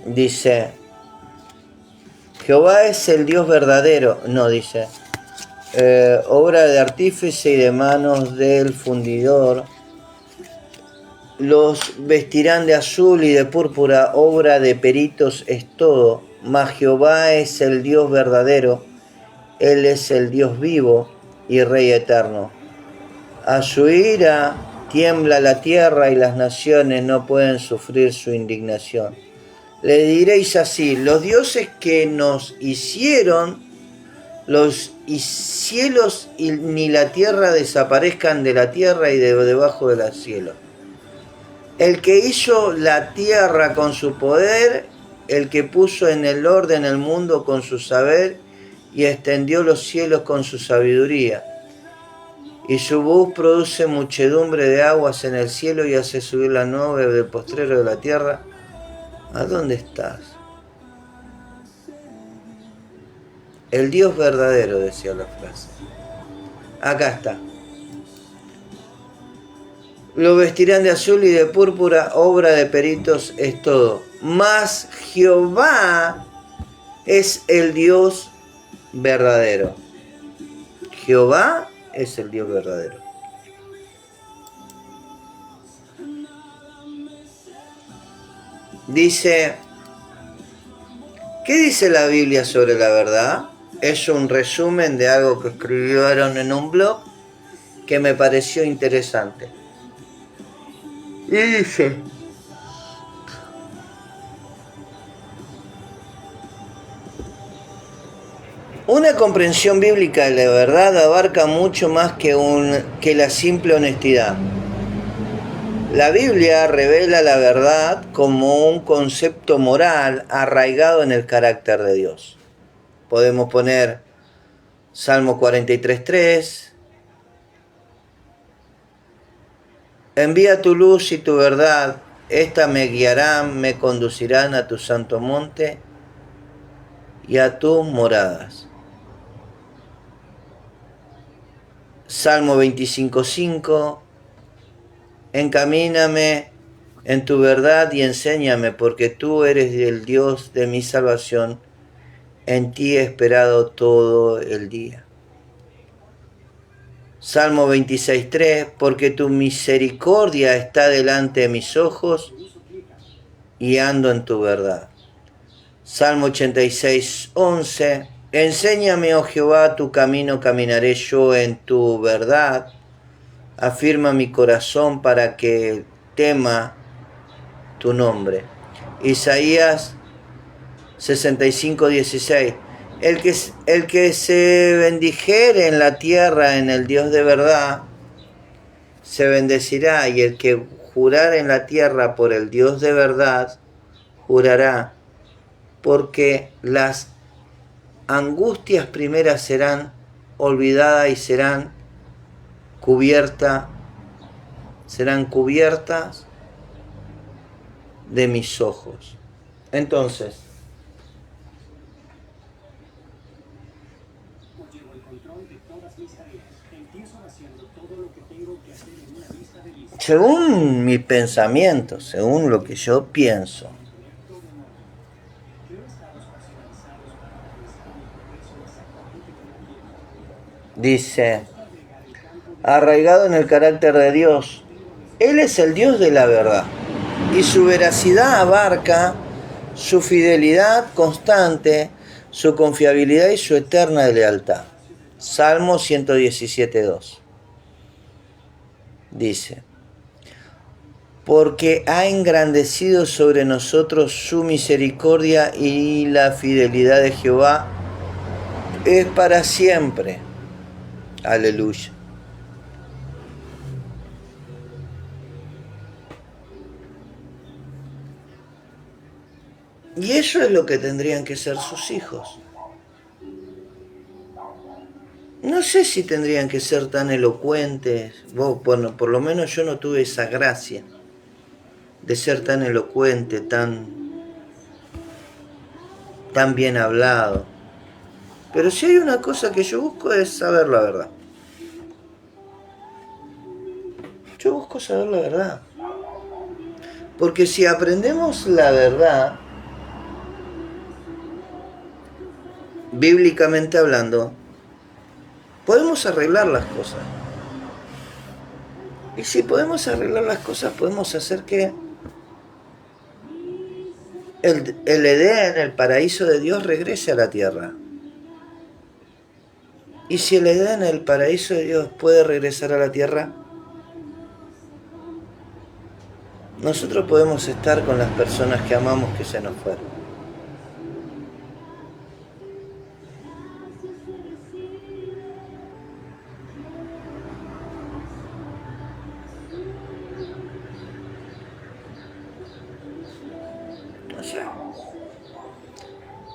[SPEAKER 1] Dice: Jehová es el Dios verdadero. No, dice obra de artífice y de manos del fundidor. Los vestirán de azul y de púrpura, obra de peritos es todo. Mas Jehová es el Dios verdadero, Él es el Dios vivo y Rey eterno. A su ira tiembla la tierra y las naciones no pueden sufrir su indignación. Le diréis así: los dioses que nos hicieron, los cielos ni la tierra desaparezcan de la tierra y de debajo de los cielos. El que hizo la tierra con su poder, el que puso en el orden el mundo con su saber y extendió los cielos con su sabiduría. Y su voz produce muchedumbre de aguas en el cielo y hace subir la nube del postrero de la tierra. ¿A dónde estás? El Dios verdadero, decía la frase. Acá está. Lo vestirán de azul y de púrpura, obra de peritos es todo. Mas Jehová es el Dios verdadero. Jehová es el Dios verdadero. Dice, ¿qué dice la Biblia sobre la verdad? Es un resumen de algo que escribieron en un blog que me pareció interesante. Y dice, una comprensión bíblica de la verdad abarca mucho más que la simple honestidad. La Biblia revela la verdad como un concepto moral arraigado en el carácter de Dios. Podemos poner Salmo 43:3. Envía tu luz y tu verdad, esta me guiarán, me conducirán a tu santo monte y a tus moradas. Salmo 25:5. Encamíname en tu verdad y enséñame, porque tú eres el Dios de mi salvación. En ti he esperado todo el día. Salmo 26:3. Porque tu misericordia está delante de mis ojos y ando en tu verdad. Salmo 86:11. Enséñame, oh Jehová, tu camino, caminaré yo en tu verdad. Afirma mi corazón para que tema tu nombre. Isaías 65:16. El que se bendijere en la tierra en el Dios de verdad, se bendecirá, y el que jurar en la tierra por el Dios de verdad, jurará, porque las angustias primeras serán olvidadas y serán cubiertas de mis ojos. Entonces, según mi pensamiento, según lo que yo pienso, dice, arraigado en el carácter de Dios, Él es el Dios de la verdad, y su veracidad abarca su fidelidad constante, su confiabilidad y su eterna lealtad. Salmo 117:2. Dice, porque ha engrandecido sobre nosotros su misericordia, y la fidelidad de Jehová es para siempre. Aleluya. Y eso es lo que tendrían que ser sus hijos. No sé si tendrían que ser tan elocuentes. Bueno, por lo menos yo no tuve esa gracia de ser tan elocuente, tan bien hablado. Pero si hay una cosa que yo busco es saber la verdad. Yo busco saber la verdad. Porque si aprendemos la verdad, bíblicamente hablando, podemos arreglar las cosas. Y si podemos arreglar las cosas, podemos hacer que el Edén, el paraíso de Dios, regrese a la tierra. Y si el Edén, el paraíso de Dios, puede regresar a la tierra, nosotros podemos estar con las personas que amamos que se nos fueron.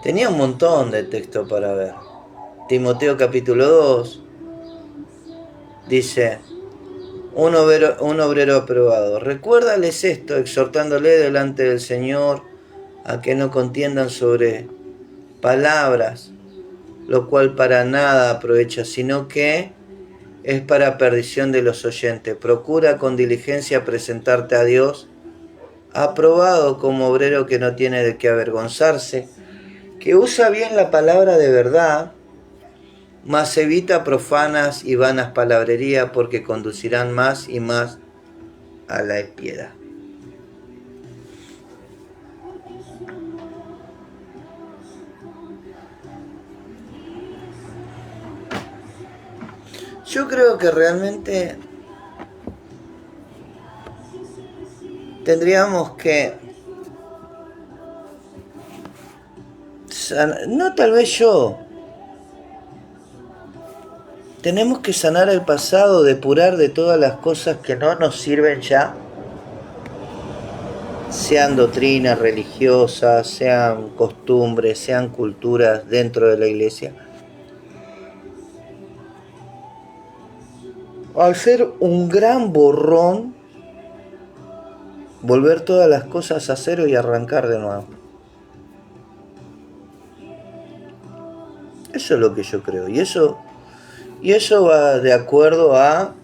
[SPEAKER 1] Tenía un montón de texto para ver. Timoteo capítulo 2 dice, un obrero aprobado. Recuérdales esto, exhortándole delante del Señor a que no contiendan sobre palabras, lo cual para nada aprovecha, sino que es para perdición de los oyentes. Procura con diligencia presentarte a Dios, aprobado como obrero que no tiene de qué avergonzarse, que usa bien la palabra de verdad, mas evita profanas y vanas palabrerías, porque conducirán más y más a la impiedad. Yo creo que realmente tendríamos que no tal vez yo. Tenemos que sanar el pasado, depurar de todas las cosas que no nos sirven ya, sean doctrinas religiosas, sean costumbres, sean culturas dentro de la iglesia. Hacer un gran borrón, volver todas las cosas a cero y arrancar de nuevo. Eso es lo que yo creo. Y eso va de acuerdo a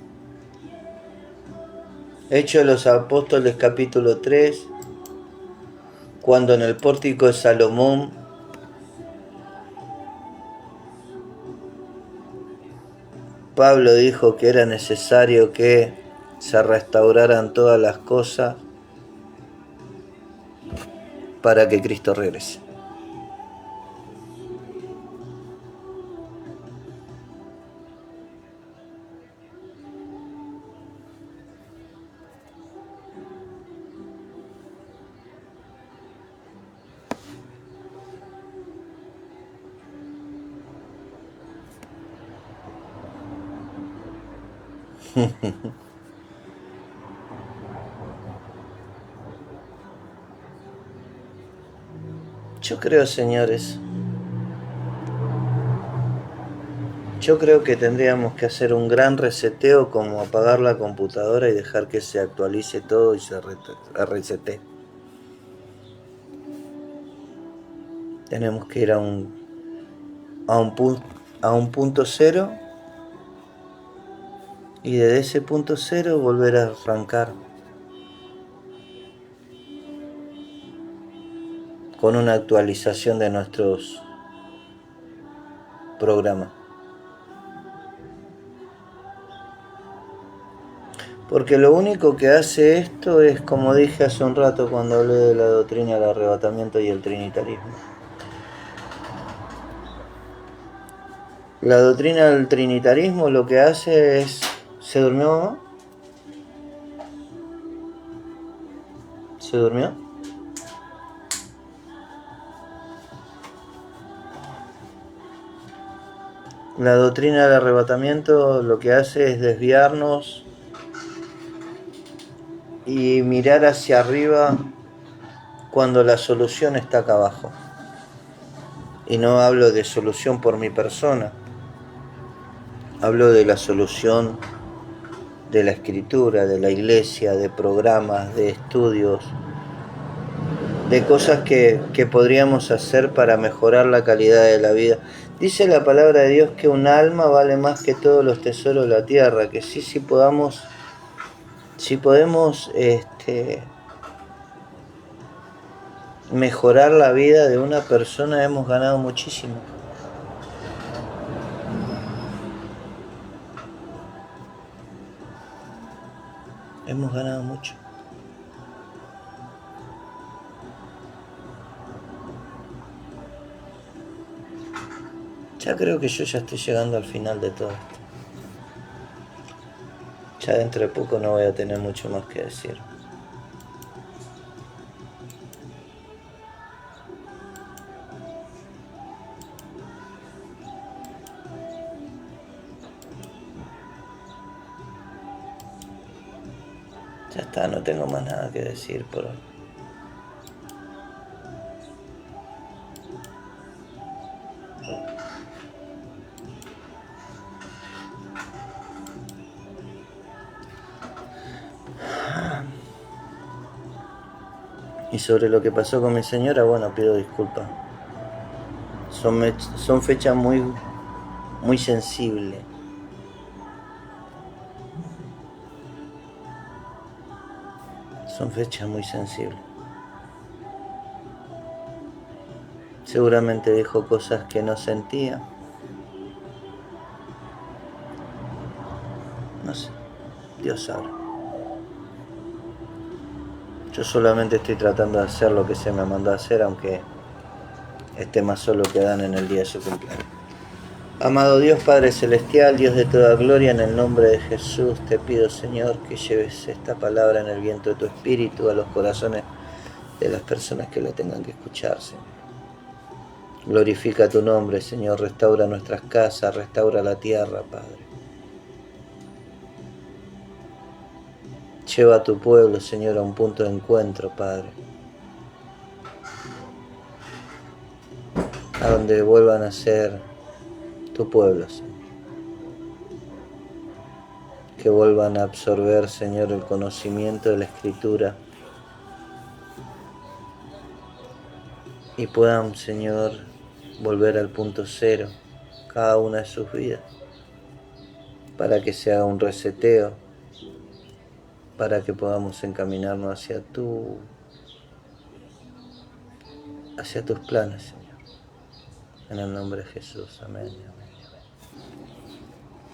[SPEAKER 1] Hechos de los Apóstoles capítulo 3, cuando en el pórtico de Salomón Pablo dijo que era necesario que se restauraran todas las cosas para que Cristo regrese. Yo creo, señores, que tendríamos que hacer un gran reseteo, como apagar la computadora y dejar que se actualice todo y se resete. Tenemos que ir a un punto cero y desde ese punto cero volver a arrancar con una actualización de nuestros programas. Porque lo único que hace esto es, como dije hace un rato cuando hablé de la doctrina del arrebatamiento y el trinitarismo. La doctrina del trinitarismo lo que hace es... ¿Se durmió, mamá? ¿Se durmió? La doctrina del arrebatamiento lo que hace es desviarnos y mirar hacia arriba cuando la solución está acá abajo. Y no hablo de solución por mi persona, hablo de la solución de la escritura, de la iglesia, de programas, de estudios, de cosas que podríamos hacer para mejorar la calidad de la vida. Dice la palabra de Dios que un alma vale más que todos los tesoros de la tierra, que si podemos mejorar la vida de una persona, hemos ganado muchísimo. Hemos ganado mucho. Ya creo que yo ya estoy llegando al final de todo esto. Ya dentro de poco no voy a tener mucho más que decir. Ya está, no tengo más nada que decir por hoy. Y sobre lo que pasó con mi señora, bueno, pido disculpas. Son fechas muy sensibles. Son fechas muy sensibles. Seguramente dijo cosas que no sentía. No sé, Dios sabe. Yo solamente estoy tratando de hacer lo que se me mandó a hacer, aunque esté más solo que Dan en el día de su cumpleaños. Amado Dios, Padre Celestial, Dios de toda gloria, en el nombre de Jesús te pido, Señor, que lleves esta palabra en el viento de tu Espíritu a los corazones de las personas que la tengan que escuchar, Señor. Glorifica tu nombre, Señor, restaura nuestras casas, restaura la tierra, Padre. Lleva a tu pueblo, Señor, a un punto de encuentro, Padre, a donde vuelvan a ser tu pueblo, Señor. Que vuelvan a absorber, Señor, el conocimiento de la Escritura y puedan, Señor, volver al punto cero cada una de sus vidas, para que se haga un reseteo, para que podamos encaminarnos hacia tus planes, Señor. En el nombre de Jesús, amén. Amén.